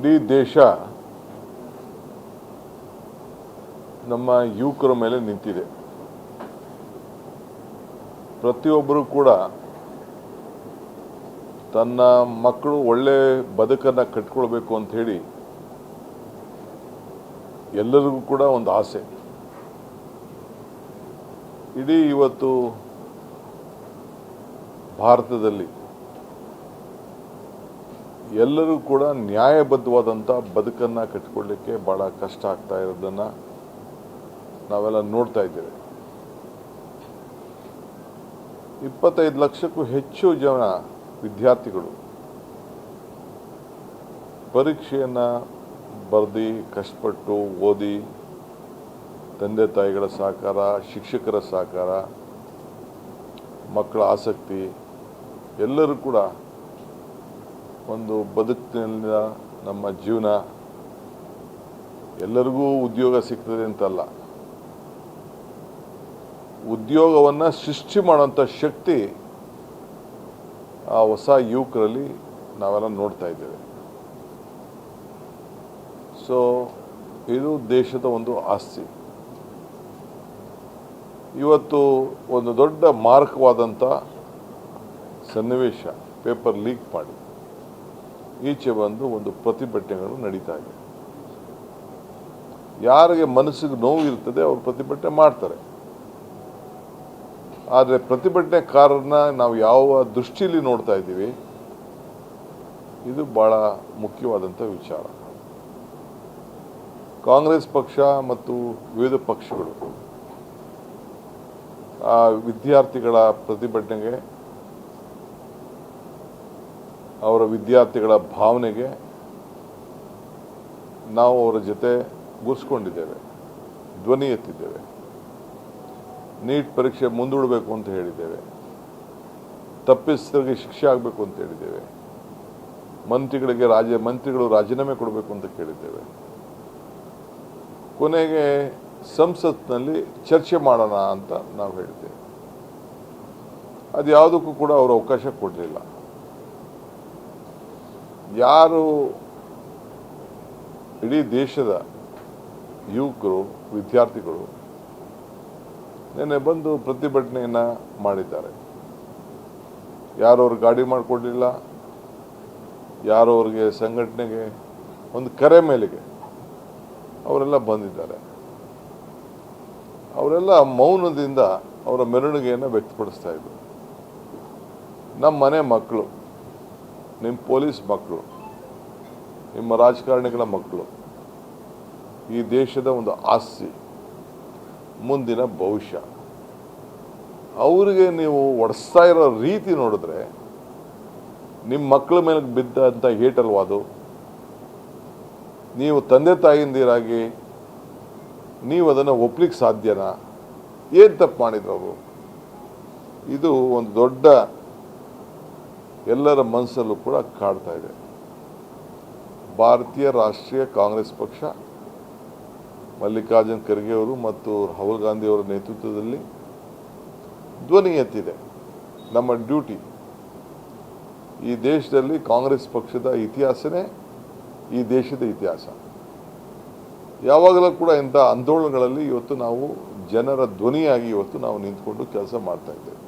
ಇಡೀ ದೇಶ ನಮ್ಮ ಯುವಕರ ಮೇಲೆ ನಿಂತಿದೆ. ಪ್ರತಿಯೊಬ್ಬರು ಕೂಡ ತನ್ನ ಮಕ್ಕಳು ಒಳ್ಳೆ ಬದುಕನ್ನು ಕಟ್ಕೊಳ್ಬೇಕು ಅಂತ ಹೇಳಿ ಎಲ್ಲರಿಗೂ ಕೂಡ ಒಂದು ಆಸೆ. ಇಡೀ ಇವತ್ತು ಭಾರತದಲ್ಲಿ ಎಲ್ಲರೂ ಕೂಡ ನ್ಯಾಯಬದ್ಧವಾದಂಥ ಬದುಕನ್ನು ಕಟ್ಟಿಕೊಳ್ಳಲಿಕ್ಕೆ ಭಾಳ ಕಷ್ಟ ಆಗ್ತಾ ಇರೋದನ್ನು ನಾವೆಲ್ಲ ನೋಡ್ತಾ ಇದ್ದೇವೆ. 25 ಲಕ್ಷಕ್ಕೂ ಹೆಚ್ಚು ಜನ ವಿದ್ಯಾರ್ಥಿಗಳು ಪರೀಕ್ಷೆಯನ್ನು ಬರೆದು ಕಷ್ಟಪಟ್ಟು ಓದಿ ತಂದೆ ತಾಯಿಗಳ ಸಹಕಾರ, ಶಿಕ್ಷಕರ ಸಹಕಾರ, ಮಕ್ಕಳ ಆಸಕ್ತಿ ಎಲ್ಲರೂ ಕೂಡ ಒಂದು ಬದುಕಿನಿಂದ ನಮ್ಮ ಜೀವನ ಎಲ್ಲರಿಗೂ ಉದ್ಯೋಗ ಸಿಗ್ತದೆ ಅಂತಲ್ಲ, ಉದ್ಯೋಗವನ್ನು ಸೃಷ್ಟಿ ಮಾಡುವಂಥ ಶಕ್ತಿ ಆ ಹೊಸ ಯುವಕರಲ್ಲಿ ನಾವೆಲ್ಲ ನೋಡ್ತಾ ಇದ್ದೇವೆ. ಸೊ ಇದು ದೇಶದ ಒಂದು ಆಸ್ತಿ. ಇವತ್ತು ಒಂದು ದೊಡ್ಡ ಮಾರಕವಾದಂಥ ಸನ್ನಿವೇಶ, ಪೇಪರ್ ಲೀಕ್ ಮಾಡಿ ಈಚೆ ಬಂದು ಒಂದು ಪ್ರತಿಭಟನೆಗಳು ನಡೀತಾ ಇದೆ. ಯಾರಿಗೆ ಮನಸ್ಸಿಗೆ ನೋವು ಇರ್ತದೆ ಅವರು ಪ್ರತಿಭಟನೆ ಮಾಡ್ತಾರೆ. ಆದರೆ ಪ್ರತಿಭಟನೆಕಾರರನ್ನ ನಾವು ಯಾವ ದೃಷ್ಟಿಯಲ್ಲಿ ನೋಡ್ತಾ ಇದ್ದೀವಿ, ಇದು ಭಾಳ ಮುಖ್ಯವಾದಂಥ ವಿಚಾರ. ಕಾಂಗ್ರೆಸ್ ಪಕ್ಷ ಮತ್ತು ವಿವಿಧ ಪಕ್ಷಗಳು ಆ ವಿದ್ಯಾರ್ಥಿಗಳ ಪ್ರತಿಭಟನೆಗೆ, ಅವರ ವಿದ್ಯಾರ್ಥಿಗಳ ಭಾವನೆಗೆ ನಾವು ಅವರ ಜೊತೆ ಗುರ್ಸ್ಕೊಂಡಿದ್ದೇವೆ, ಧ್ವನಿ ಎತ್ತಿದ್ದೇವೆ. ನೀಟ್ ಪರೀಕ್ಷೆ ಮುಂದೂಡಬೇಕು ಅಂತ ಹೇಳಿದ್ದೇವೆ, ತಪ್ಪಿತಸ್ಥರಿಗೆ ಶಿಕ್ಷೆ ಆಗಬೇಕು ಅಂತ ಹೇಳಿದ್ದೇವೆ, ಮಂತ್ರಿಗಳು ರಾಜೀನಾಮೆ ಕೊಡಬೇಕು ಅಂತ ಕೇಳಿದ್ದೇವೆ. ಕೊನೆಗೆ ಸಂಸತ್ನಲ್ಲಿ ಚರ್ಚೆ ಮಾಡೋಣ ಅಂತ ನಾವು ಹೇಳಿದ್ದೇವೆ. ಅದು ಯಾವುದಕ್ಕೂ ಕೂಡ ಅವರು ಅವಕಾಶ ಕೊಡಲಿಲ್ಲ. ಯಾರು ಇಡೀ ದೇಶದ ಯುವಕರು, ವಿದ್ಯಾರ್ಥಿಗಳು ನೆನ್ನೆ ಬಂದು ಪ್ರತಿಭಟನೆಯನ್ನು ಮಾಡಿದ್ದಾರೆ. ಯಾರು ಅವ್ರಿಗೆ ಗಾಡಿ ಮಾಡಿಕೊಡಲಿಲ್ಲ, ಯಾರು ಅವ್ರಿಗೆ ಸಂಘಟನೆಗೆ ಒಂದು ಕರೆ ಮೇಲೆಗೆ ಅವರೆಲ್ಲ ಬಂದಿದ್ದಾರೆ. ಅವರೆಲ್ಲ ಮೌನದಿಂದ ಅವರ ಮೆರವಣಿಗೆಯನ್ನು ವ್ಯಕ್ತಪಡಿಸ್ತಾ ಇದ್ರು. ನಮ್ಮ ಮನೆ ಮಕ್ಕಳು, ನಿಮ್ಮ ಪೊಲೀಸ್ ಮಕ್ಕಳು, ನಿಮ್ಮ ರಾಜಕಾರಣಿಗಳ ಮಕ್ಕಳು ಈ ದೇಶದ ಒಂದು ಆಸ್ತಿ, ಮುಂದಿನ ಭವಿಷ್ಯ. ಅವರಿಗೆ ನೀವು ಒಡಿಸ್ತಾ ಇರೋ ರೀತಿ ನೋಡಿದ್ರೆ ನಿಮ್ಮ ಮಕ್ಕಳ ಮೇಲೆ ಬಿದ್ದಂಥ ಏಟಲ್ವಾದು. ನೀವು ತಂದೆ ತಾಯಿಯಿಂದಿರಾಗಿ ನೀವು ಅದನ್ನು ಒಪ್ಲಿಕ್ಕೆ ಸಾಧ್ಯನಾ? ಏನು ತಪ್ಪು ಮಾಡಿದ್ರು ಅವರು? ಇದು ಒಂದು ದೊಡ್ಡ ಎಲ್ಲರ ಮನಸ್ಸಲ್ಲೂ ಕೂಡ ಕಾಡ್ತಾ ಇದೆ. ಭಾರತೀಯ ರಾಷ್ಟ್ರೀಯ ಕಾಂಗ್ರೆಸ್ ಪಕ್ಷ ಮಲ್ಲಿಕಾರ್ಜುನ್ ಖರ್ಗೆ ಅವರು ಮತ್ತು ರಾಹುಲ್ ಗಾಂಧಿ ಅವರ ನೇತೃತ್ವದಲ್ಲಿ ಧ್ವನಿ ಎತ್ತಿದೆ. ನಮ್ಮ ಡ್ಯೂಟಿ. ಈ ದೇಶದಲ್ಲಿ ಕಾಂಗ್ರೆಸ್ ಪಕ್ಷದ ಇತಿಹಾಸನೇ ಈ ದೇಶದ ಇತಿಹಾಸ. ಯಾವಾಗಲೂ ಕೂಡ ಇಂಥ ಆಂದೋಲನಗಳಲ್ಲಿ ಇವತ್ತು ನಾವು ಜನರ ಧ್ವನಿಯಾಗಿ ಇವತ್ತು ನಾವು ನಿಂತ್ಕೊಂಡು ಕೆಲಸ ಮಾಡ್ತಾ ಇದ್ದೇವೆ.